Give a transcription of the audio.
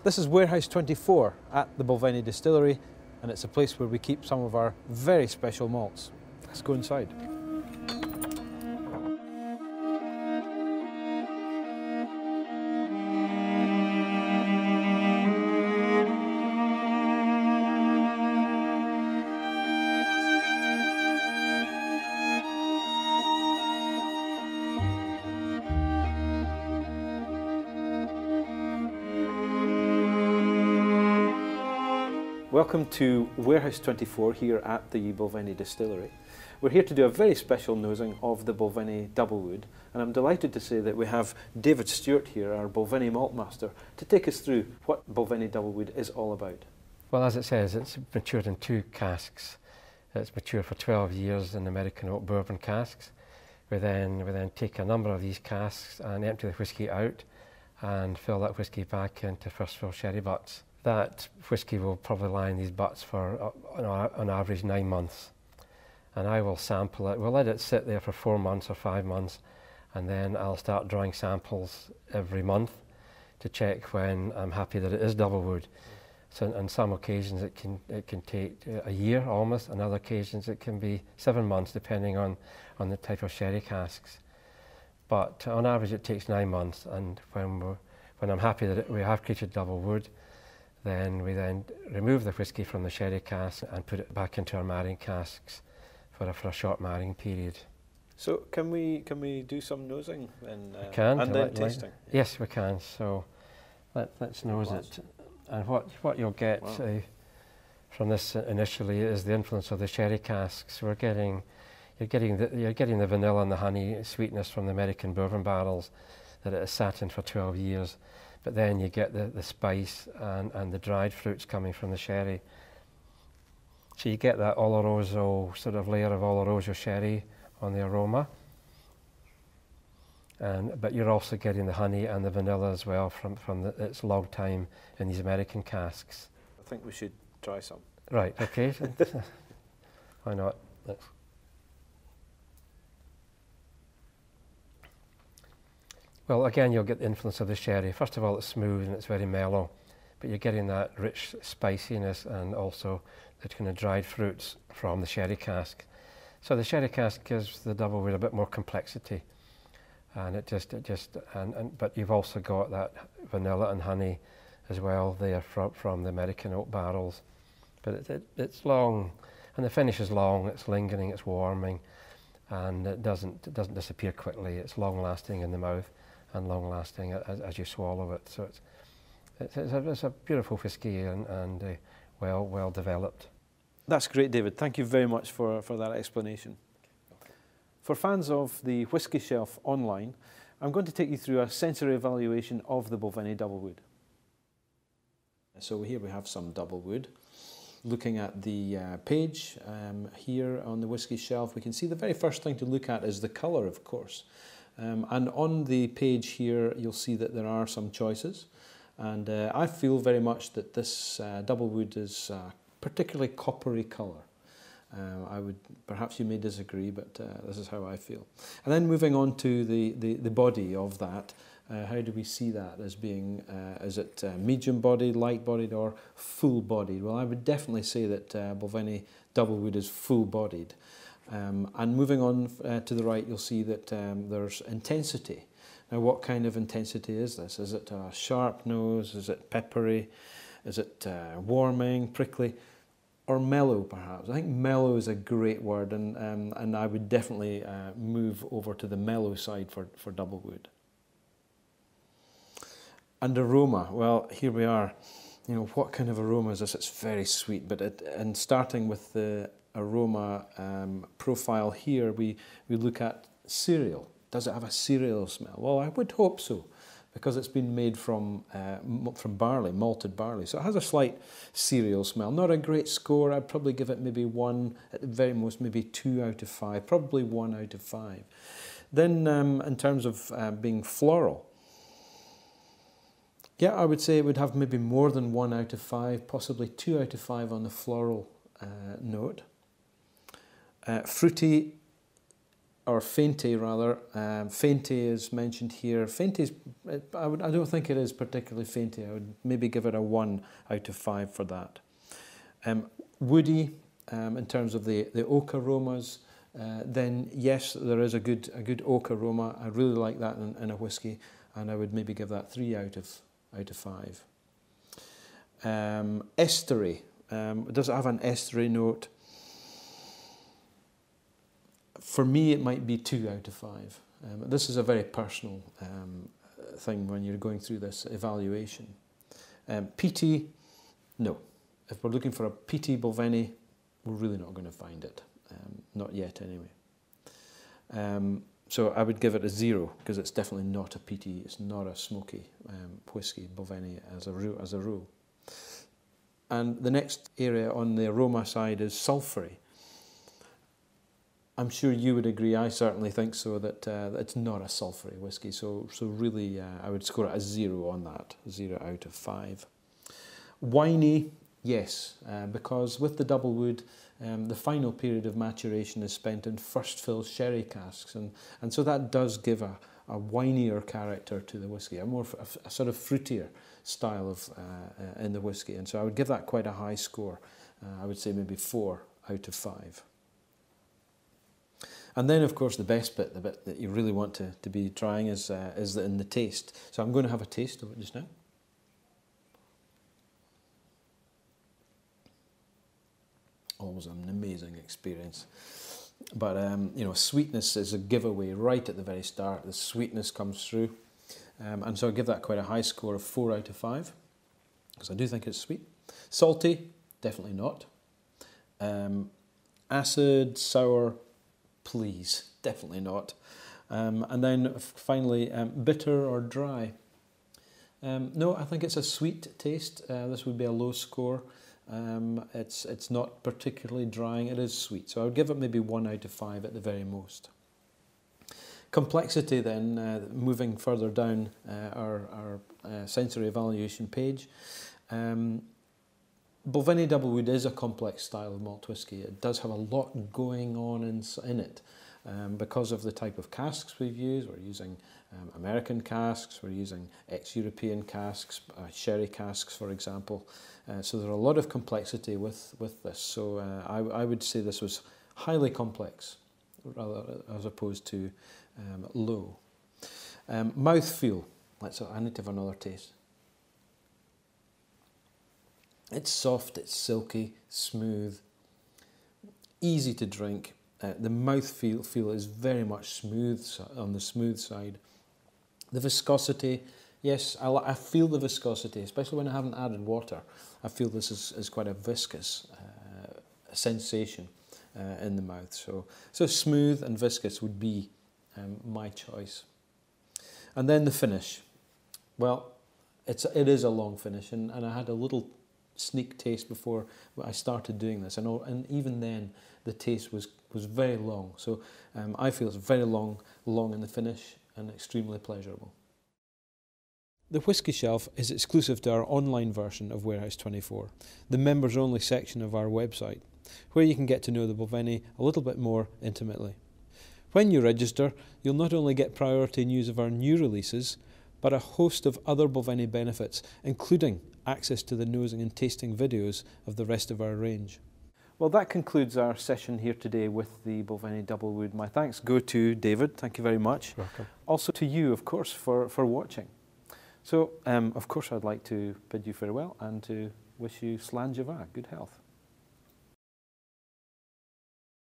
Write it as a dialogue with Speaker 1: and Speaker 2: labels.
Speaker 1: This is Warehouse 24 at the Balvenie Distillery, and it's a place where we keep some of our very special malts. Let's go inside. Welcome to Warehouse 24 here at the Balvenie Distillery. We're here to do a very special nosing of the Balvenie DoubleWood, and I'm delighted to say that we have David Stewart here, our Balvenie Malt Master, to take us through what Balvenie DoubleWood is all about.
Speaker 2: Well, as it says, it's matured in 2 casks. It's matured for 12 years in American oak bourbon casks. We then take a number of these casks and empty the whisky out and fill that whisky back into first fill sherry butts. That whisky will probably lie in these butts for on average 9 months, and I will sample it. We'll let it sit there for 4 months or 5 months, and then I'll start drawing samples every month to check when I'm happy that it is DoubleWood. So on some occasions it can take a year almost, on other occasions it can be 7 months depending on the type of sherry casks. But on average it takes 9 months, and when I'm happy that we have created DoubleWood, then we remove the whisky from the sherry cask and put it back into our marrying casks for a short marrying period.
Speaker 1: So can we do some nosing and then tasting?
Speaker 2: Yes, we can. So let's nose it. And what you'll get from this initially is the influence of the sherry casks. You're getting the vanilla and the honey sweetness from the American bourbon barrels that it has sat in for 12 years. But then you get the spice and the dried fruits coming from the sherry. So you get that Oloroso sort of layer of Oloroso sherry on the aroma. But you're also getting the honey and the vanilla as well from its log time in these American casks.
Speaker 1: I think we should try some.
Speaker 2: Right, okay. Why not? Well, again, you'll get the influence of the sherry. First of all, it's smooth and it's very mellow, but you're getting that rich spiciness and also the kind of dried fruits from the sherry cask. So the sherry cask gives the DoubleWood a bit more complexity, and but you've also got that vanilla and honey as well there from the American oak barrels. But it's long, and the finish is long. It's lingering, it's warming, and it doesn't disappear quickly. It's long lasting in the mouth and long lasting as you swallow it. So it's a beautiful whisky and well developed.
Speaker 1: That's great, David. Thank you very much for that explanation. For fans of the Whisky Shelf online, I'm going to take you through a sensory evaluation of the Balvenie DoubleWood. So here we have some DoubleWood. Looking at the page here on the Whisky Shelf, we can see the very first thing to look at is the colour, of course. And on the page here, you'll see that there are some choices. And I feel very much that this DoubleWood is a particularly coppery colour. Perhaps you may disagree, but this is how I feel. And then moving on to the body of that, how do we see that as being, is it medium bodied, light bodied, or full bodied? Well, I would definitely say that Balvenie DoubleWood is full bodied. And moving on to the right, you'll see that there's intensity. Now, what kind of intensity is this? Is it a sharp nose? Is it peppery? Is it warming, prickly? Or mellow, perhaps? I think mellow is a great word, and I would definitely move over to the mellow side for DoubleWood. And aroma, well, here we are. You know, what kind of aroma is this? It's very sweet, but and starting with the aroma profile here, we look at cereal. Does it have a cereal smell? Well, I would hope so, because it's been made from barley, malted barley. So it has a slight cereal smell. Not a great score. I'd probably give it maybe 1, at the very most maybe 2 out of 5, probably 1 out of 5. Then in terms of being floral, yeah, I would say it would have maybe more than 1 out of 5, possibly 2 out of 5 on the floral note. Fruity, or Fente rather. Fente is mentioned here. Fente is, I don't think it is particularly Fente. I would maybe give it a 1 out of 5 for that. Woody, in terms of the oak aromas, then yes, there is a good oak aroma. I really like that in a whisky, and I would maybe give that 3 out of 5. Estery. Does it have an estery note? For me, it might be 2 out of 5. This is a very personal thing when you're going through this evaluation. Peaty, no. If we're looking for a peaty Balvenie, we're really not going to find it. Not yet, anyway. So I would give it a 0, because it's definitely not a peaty, it's not a smoky whisky, Balvenie, as a rule. And the next area on the aroma side is sulphury. I'm sure you would agree, I certainly think so, that it's not a sulphury whisky. So really, I would score it a 0 on that, 0 out of 5. Winey, yes, because with the DoubleWood, the final period of maturation is spent in first fill sherry casks, and so that does give a winier character to the whisky, a sort of fruitier style of in the whisky, and so I would give that quite a high score. I would say maybe 4 out of 5. And then, of course, the best bit, the bit that you really want to be trying is in the taste. So I'm going to have a taste of it just now. Always an amazing experience. But, you know, sweetness is a giveaway right at the very start. The sweetness comes through. And so I give that quite a high score of 4 out of 5, because I do think it's sweet. Salty, definitely not. Acid, sour, please, definitely not. And then finally, bitter or dry. No, I think it's a sweet taste. This would be a low score. It's not particularly drying, it is sweet. So I would give it maybe 1 out of 5 at the very most. Complexity then, moving further down our sensory evaluation page. Balvenie DoubleWood is a complex style of malt whisky. It does have a lot going on in it. Because of the type of casks we've used, we're using American casks, we're using ex-European casks, sherry casks, for example. So there's a lot of complexity with this. So I would say this was highly complex, rather as opposed to low. Mouthfeel. I need to have another taste. It's soft, it's silky, smooth, easy to drink. The mouthfeel is very much smooth, on the smooth side. The viscosity, yes, I feel the viscosity, especially when I haven't added water. I feel this is quite a viscous sensation in the mouth. So smooth and viscous would be my choice. And then the finish. Well, it is a long finish, and I had a little sneak taste before I started doing this, and even then the taste was very long. So I feel it's very long in the finish and extremely pleasurable. The Whisky Shelf is exclusive to our online version of Warehouse 24, the members only section of our website, where you can get to know the Balvenie a little bit more intimately. When you register, you'll not only get priority news of our new releases, but a host of other Balvenie benefits, including access to the nosing and tasting videos of the rest of our range. Well, that concludes our session here today with the Balvenie DoubleWood. My thanks go to David, thank you very much.
Speaker 2: Welcome.
Speaker 1: Also to you, of course, for watching. So, of course, I'd like to bid you farewell and to wish you Slán Dubh, good health.